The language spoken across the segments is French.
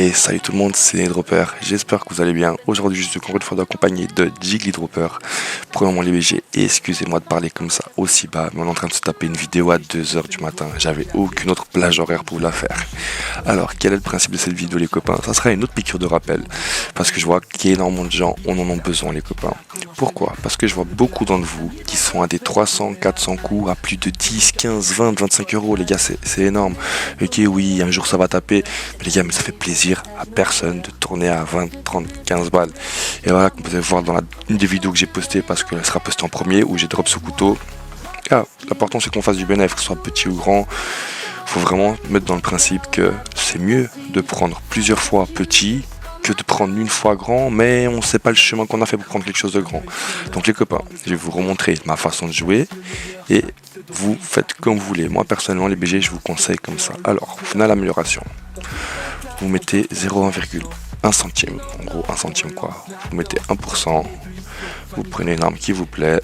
Et salut tout le monde, c'est Dropper, j'espère que vous allez bien. Aujourd'hui je suis encore une fois accompagné de Jiggly Dropper. Premièrement les BG, excusez-moi de parler comme ça aussi bas, mais on est en train de se taper une vidéo à 2h du matin. J'avais aucune autre plage horaire pour vous la faire. Alors quel est le principe de cette vidéo les copains? Ça sera une autre piqûre de rappel, parce que je vois qu'énormément de gens en ont besoin les copains. Pourquoi? Parce que je vois beaucoup d'entre vous qui sont à des 300, 400 coups, à plus de 10, 15, 20, 25 euros les gars, c'est énorme. Ok oui, un jour ça va taper, mais les gars, mais ça fait plaisir à personne de tourner à 20, 30, 15 balles. Et voilà, comme vous allez voir dans une des vidéos que j'ai postées, parce qu'elle sera postée en premier, où j'ai drop ce couteau. Ah, l'important c'est qu'on fasse du bénéfice, que ce soit petit ou grand. Faut vraiment mettre dans le principe que c'est mieux de prendre plusieurs fois petit que de prendre une fois grand, mais on ne sait pas le chemin qu'on a fait pour prendre quelque chose de grand. Donc les copains, je vais vous remontrer ma façon de jouer et vous faites comme vous voulez. Moi personnellement les BG je vous conseille comme ça. Alors, finale amélioration. Vous mettez 0,1 centime, en gros 1 centime quoi. Vous mettez 1%, vous prenez une arme qui vous plaît.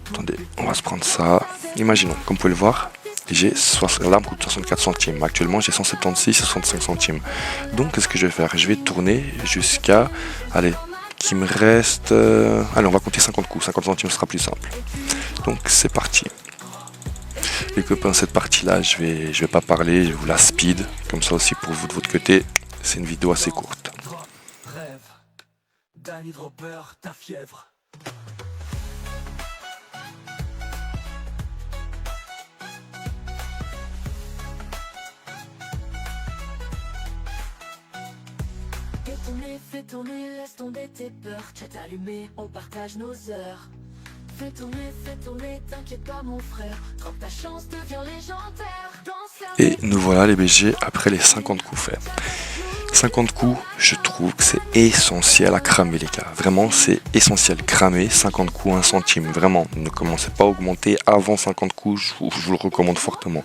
Attendez, on va se prendre ça. Imaginons, comme vous pouvez le voir, l'arme coûte 64 centimes. Actuellement j'ai 176, 65 centimes. Donc qu'est-ce que je vais faire? Je vais tourner jusqu'à, allez, qu'il me reste, allez on va compter 50 coups, 50 centimes ce sera plus simple. Donc c'est parti. Les copains, cette partie-là, je vais pas parler, je vais vous la speed, comme ça aussi pour vous de votre côté, c'est une vidéo assez courte. Fais tourner, laisse tomber tes peurs, chat allumé, on partage nos heures. Fais tourner, t'inquiète pas mon frère, quand ta chance devient légendaire. Et nous voilà les BG après les 50 coups faits. 50 coups, je trouve que c'est essentiel à cramer les gars. Vraiment c'est essentiel, cramer 50 coups 1 centime. Vraiment, ne commencez pas à augmenter avant 50 coups, je vous le recommande fortement.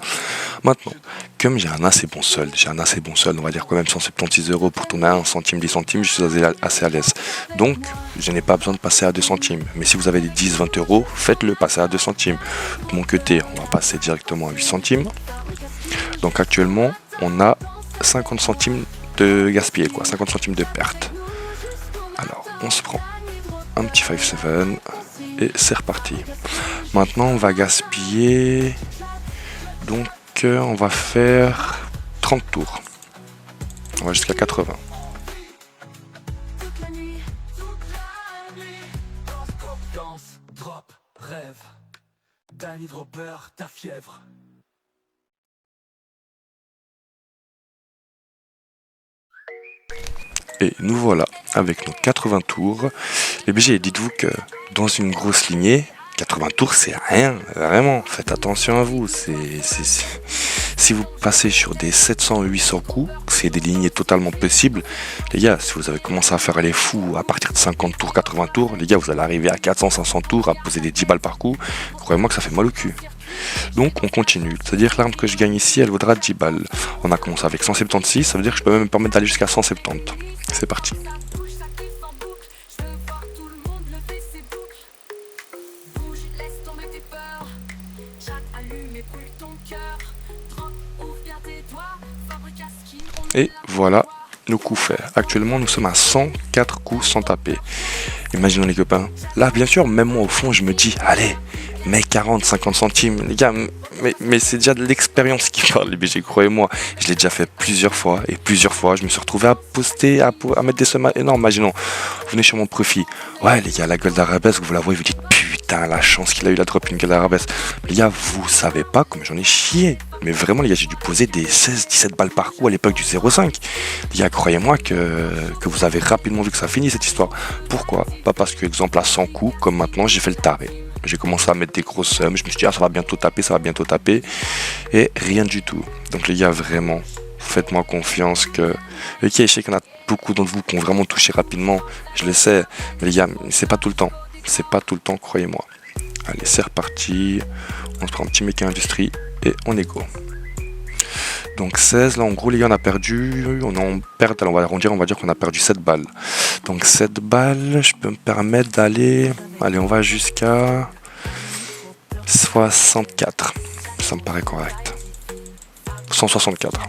Maintenant, comme j'ai un assez bon solde, on va dire quand même 176 € pour tourner à 1 centime, 10 centimes, je suis assez à l'aise. Donc, je n'ai pas besoin de passer à 2 centimes. Mais si vous avez des 10, 20 €, faites-le passer à 2 centimes. De mon côté, on va passer directement à 8 centimes. Donc actuellement, on a 50 centimes de gaspillé, quoi, 50 centimes de perte. Alors, on se prend un petit 5-7 et c'est reparti. Maintenant, on va gaspiller. Donc, on va faire 30 tours. On va jusqu'à 80. Danny Dropper, ta fièvre. Et nous voilà avec nos 80 tours. Les BG, dites-vous que dans une grosse lignée, 80 tours c'est rien, vraiment, faites attention à vous. Si vous passez sur des 700-800 coups, c'est des lignées totalement possibles. Les gars, si vous avez commencé à faire les fous à partir de 50 tours, 80 tours, les gars, vous allez arriver à 400-500 tours, à poser des 10 balles par coup. Croyez-moi que ça fait mal au cul. Donc on continue, c'est-à-dire que l'arme que je gagne ici, elle vaudra 10 balles. On a commencé avec 176, ça veut dire que je peux même me permettre d'aller jusqu'à 170. C'est parti. Et voilà nos coups faits. Actuellement, nous sommes à 104 coups sans taper. Imaginons les copains. Là, bien sûr, même moi au fond, je me dis, allez, mets 40, 50 centimes. Les gars, mais c'est déjà de l'expérience qui parle, les BG, croyez-moi. Je l'ai déjà fait plusieurs fois, et plusieurs fois, je me suis retrouvé à poster, à mettre des sommes énormes. Imaginons, vous venez sur mon profil. Ouais, les gars, la gueule d'arabesque, vous la voyez, vous dites, putain, la chance qu'il a eu la drop une gueule d'arabesque. Les gars, vous savez pas comme j'en ai chié. Mais vraiment les gars, j'ai dû poser des 16-17 balles par coup à l'époque du 0,5. Les gars, croyez-moi que vous avez rapidement vu que ça finit cette histoire. Pourquoi? Pas parce que, exemple, à 100 coups, comme maintenant, j'ai fait le taré. J'ai commencé à mettre des grosses sommes, je me suis dit, ah, ça va bientôt taper. Et rien du tout. Donc les gars, vraiment, faites-moi confiance que... Ok, je sais qu'il y en a beaucoup d'entre vous qui ont vraiment touché rapidement, je le sais. Mais les gars, c'est pas tout le temps. C'est pas tout le temps, croyez-moi. Allez, c'est reparti. On se prend un petit méca industrie. Et on est go. Donc 16, là en gros les gars on a perdu, on va arrondir, on va dire qu'on a perdu 7 balles. Donc 7 balles, je peux me permettre d'aller, allez on va jusqu'à 64, ça me paraît correct. 164.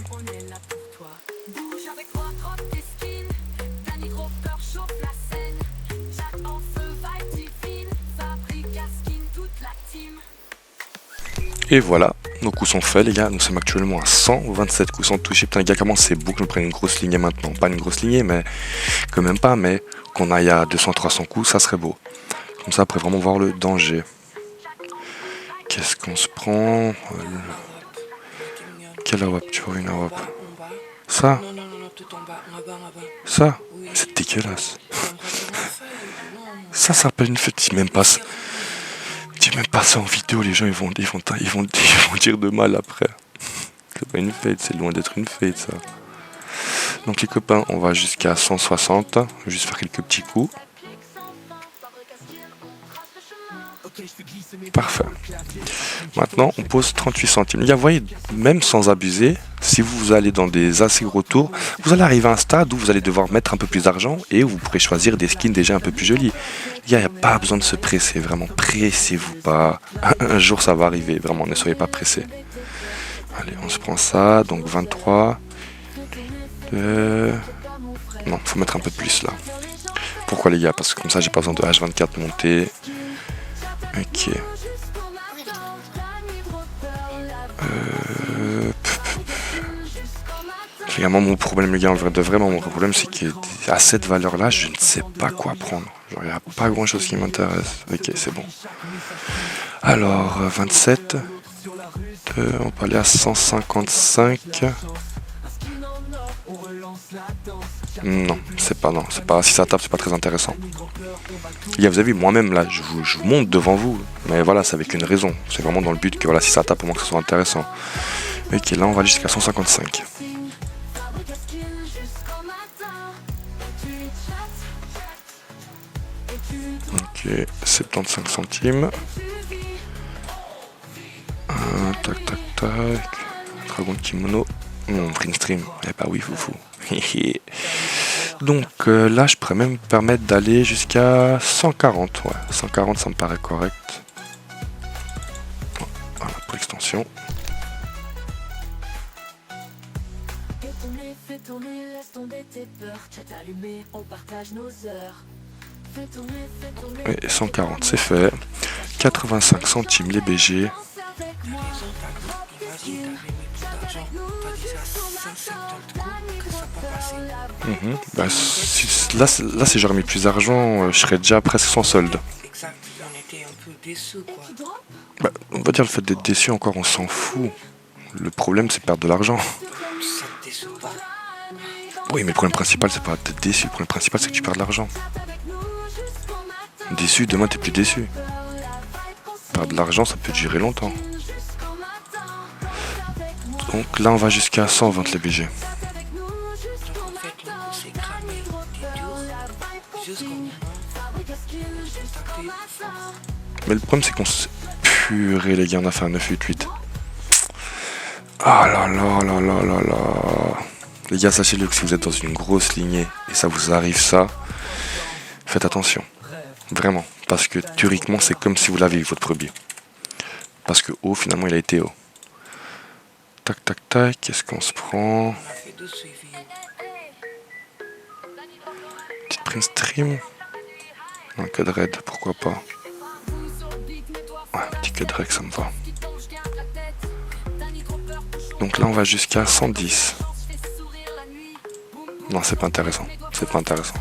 Et voilà, nos coups sont faits les gars, nous sommes actuellement à 127 coups sans toucher. Putain les gars, comment c'est beau que je me prenne une grosse lignée maintenant. Pas une grosse lignée, mais quand même pas, mais qu'on aille à 200-300 coups, ça serait beau. Comme ça après vraiment voir le danger. Qu'est-ce qu'on se prend? Quelle AWP? Tu vois une AWP? Ça? Ça? C'est dégueulasse. Ça s'appelle une fête. Dis même pas ça. Dis même pas ça en vidéo, les gens ils vont dire de mal après. C'est pas une fête, c'est loin d'être une fête ça. Donc les copains, on va jusqu'à 160, juste faire quelques petits coups. Parfait. Maintenant, on pose 38 centimes. Les gars, vous voyez, même sans abuser, si vous allez dans des assez gros tours, vous allez arriver à un stade où vous allez devoir mettre un peu plus d'argent et vous pourrez choisir des skins déjà un peu plus jolis. Les gars, il n'y a pas besoin de se presser, vraiment, pressez-vous pas. Un jour, ça va arriver, vraiment, ne soyez pas pressés. Allez, on se prend ça, donc 23. Non, faut mettre un peu plus là. Pourquoi les gars? Parce que comme ça, j'ai pas besoin de H24 monter. Ok. Vraiment mon problème les gars, en vrai de vrai, mon problème c'est qu'à cette valeur là, je ne sais pas quoi prendre. Genre il n'y a pas grand chose qui m'intéresse. Ok, c'est bon. Alors 27. On peut aller à 155. Non, c'est pas. Si ça tape, c'est pas très intéressant. Les gars, vous avez vu, moi-même là, je vous monte devant vous. Mais voilà, c'est avec une raison. C'est vraiment dans le but que voilà, si ça tape, au moins que ce soit intéressant. Ok, là on va aller jusqu'à 155. Ok, 75 centimes. Tac, tac, tac. Dragon de kimono. Print stream. Eh bah oui, foufou. Donc là, je pourrais même me permettre d'aller jusqu'à 140. Ouais, 140, ça me paraît correct. Voilà, pour l'extension. Et 140, c'est fait. 85 centimes les BG. Bah, là si j'aurais mis plus d'argent, je serais déjà presque sans solde. Bah, on va dire le fait d'être déçu encore, on s'en fout. Le problème c'est perdre de l'argent. Oui, mais le problème principal c'est pas d'être déçu, le problème principal c'est que tu perds de l'argent. Déçu, demain t'es plus déçu. Perdre de l'argent ça peut durer longtemps. Donc là on va jusqu'à 120 les BG. Mais le problème c'est qu'on se... Purée les gars, on a fait un 988. Ah là là là là là là. Les gars, sachez-le que si vous êtes dans une grosse lignée et ça vous arrive ça, faites attention. Vraiment. Parce que théoriquement c'est comme si vous l'avez eu votre premier. Parce que haut finalement il a été haut. Tac tac tac, qu'est-ce qu'on se prend? Petite print stream. Un code raid, pourquoi pas. Ouais, petit code raid, ça me va. Donc là on va jusqu'à 110. Non, c'est pas intéressant. C'est pas intéressant.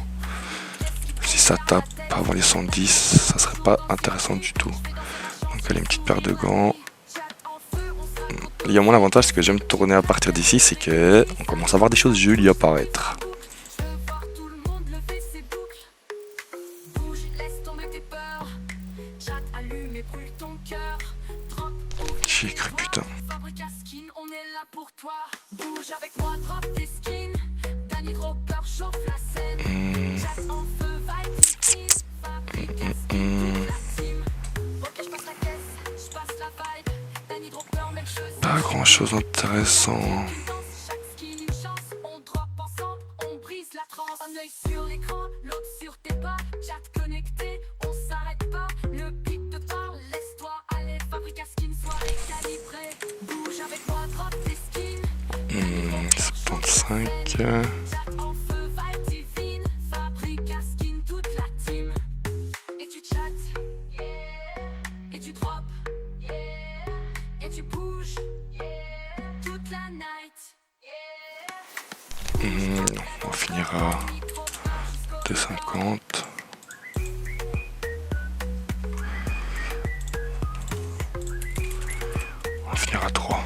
Si ça tape avant les 110, ça serait pas intéressant du tout. Donc allez, une petite paire de gants. Il y a mon avantage, c'est que j'aime tourner à partir d'ici, c'est que on commence à voir des choses jolies apparaître. J'ai cru, putain. Pas grand chose d'intéressant. Mmh, 75. à 2,50. On va finir à 3.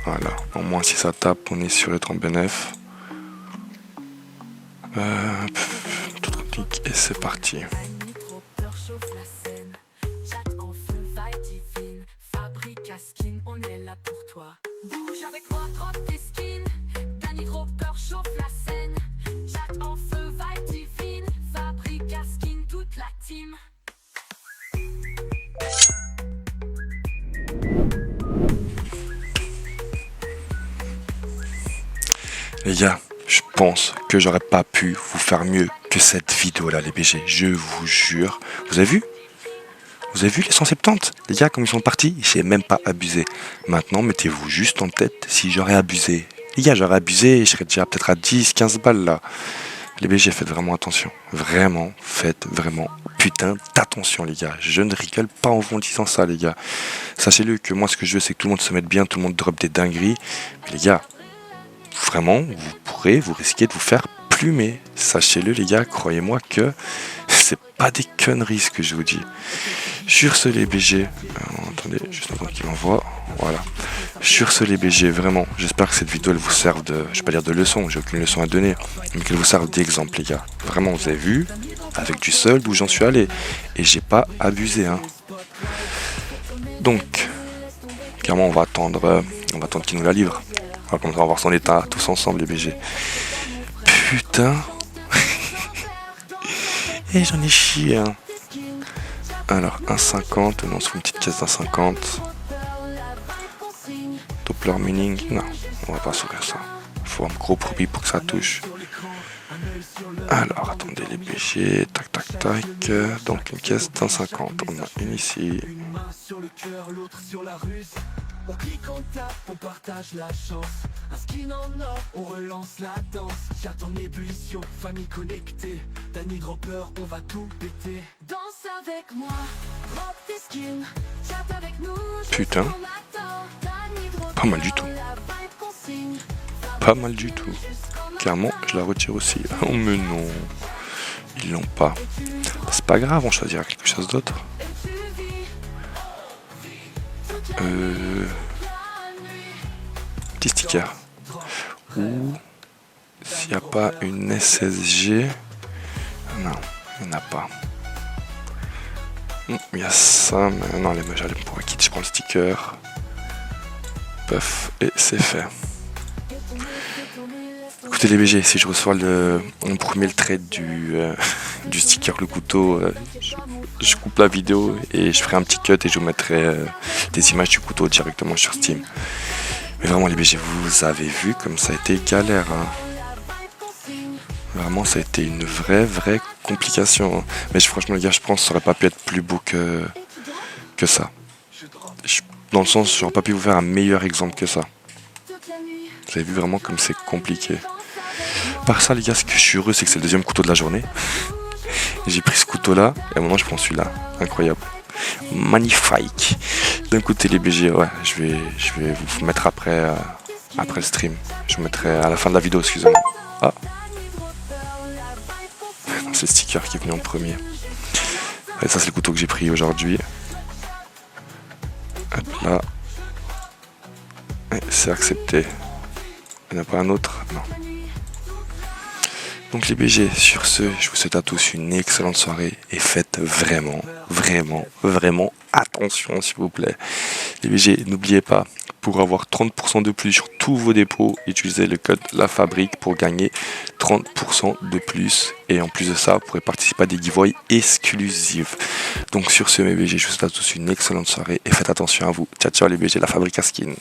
Voilà, au moins si ça tape, on est sûr d'être en bénéf. Tout clic et c'est parti. On est là pour toi. Bouge avec moi, drop tes skins. Danny Dropper chauffe la scène. Chat en feu, vibe divine. Fabrica skin, toute la team. Les gars, je pense que j'aurais pas pu vous faire mieux que cette vidéo là les BG, je vous jure. Vous avez vu? Vous avez vu les 170? Les gars, comme ils sont partis, j'ai même pas abusé. Maintenant, mettez-vous juste en tête si j'aurais abusé. Les gars, j'aurais abusé, je serais déjà peut-être à 10, 15 balles là. Les BG, faites vraiment attention. Vraiment, faites vraiment putain d'attention les gars. Je ne rigole pas en vous disant ça les gars. Sachez-le que moi ce que je veux c'est que tout le monde se mette bien, tout le monde drop des dingueries. Mais les gars, vraiment, vous risquez de vous faire plumer. Sachez-le les gars, croyez-moi que c'est pas des conneries ce que je vous dis. Sur ce les BG, attendez, juste avant qu'il m'envoie, voilà. Sur ce les BG, vraiment, j'espère que cette vidéo elle vous serve de, je vais pas dire de leçon, j'ai aucune leçon à donner, mais qu'elle vous serve d'exemple les gars. Vraiment, vous avez vu, avec du solde où j'en suis allé, et j'ai pas abusé hein. Donc, clairement on va attendre qu'il nous la livre. On va voir son état tous ensemble les BG. Putain. Et j'en ai chié hein. Alors 1,50, on se fait une petite caisse d'1,50. Doppler meaning, non, on va pas s'ouvrir ça. Il faut un gros profit pour que ça touche. Alors attendez les BG, tac tac tac. Donc une caisse d'1,50. On a une ici. On clique, on tape, on partage la chance. Un skin en or, on relance la danse. Chat en ébullition, famille connectée. Danny Dropper, on va tout péter. Danse avec moi, drop tes skins. Chat avec nous. Putain. Pas mal du tout. Pas mal du tout. Clairement, je la retire aussi. Oh mais non. Ils l'ont pas. C'est pas grave, on choisira quelque chose d'autre. Petit sticker. Ou s'il n'y a pas une SSG. Non, il n'y en a pas. Il y a ça, mais non, les meufs, j'allais pour quitter, je prends le sticker. Puff, et c'est fait. Écoutez les BG, si je reçois mon premier trade du sticker le couteau, je coupe la vidéo et je ferai un petit cut et je vous mettrai des images du couteau directement sur Steam. Mais vraiment les BG, vous avez vu comme ça a été galère hein. Vraiment ça a été une vraie complication hein. Mais franchement les gars, je pense que ça aurait pas pu être plus beau que ça. Dans le sens, j'aurais pas pu vous faire un meilleur exemple que ça. Vous avez vu vraiment comme c'est compliqué. Par ça les gars, ce que je suis heureux c'est que c'est le deuxième couteau de la journée. J'ai pris ce couteau là et maintenant je prends celui-là. Incroyable. Magnifique. D'un côté les BG, ouais, je vais vous mettre après le stream. Je vous mettrai à la fin de la vidéo, excusez-moi. Ah. C'est le sticker qui est venu en premier. Et ça c'est le couteau que j'ai pris aujourd'hui. Hop là. C'est accepté. Il n'y en a pas un autre? Non. Donc les BG, sur ce, je vous souhaite à tous une excellente soirée et faites vraiment attention s'il vous plaît. Les BG, n'oubliez pas, pour avoir 30% de plus sur tous vos dépôts, utilisez le code LAFABRIQUE pour gagner 30% de plus. Et en plus de ça, vous pourrez participer à des giveaways exclusifs. Donc sur ce mes BG, je vous souhaite à tous une excellente soirée et faites attention à vous. Ciao ciao les BG, la Fabrica Skin.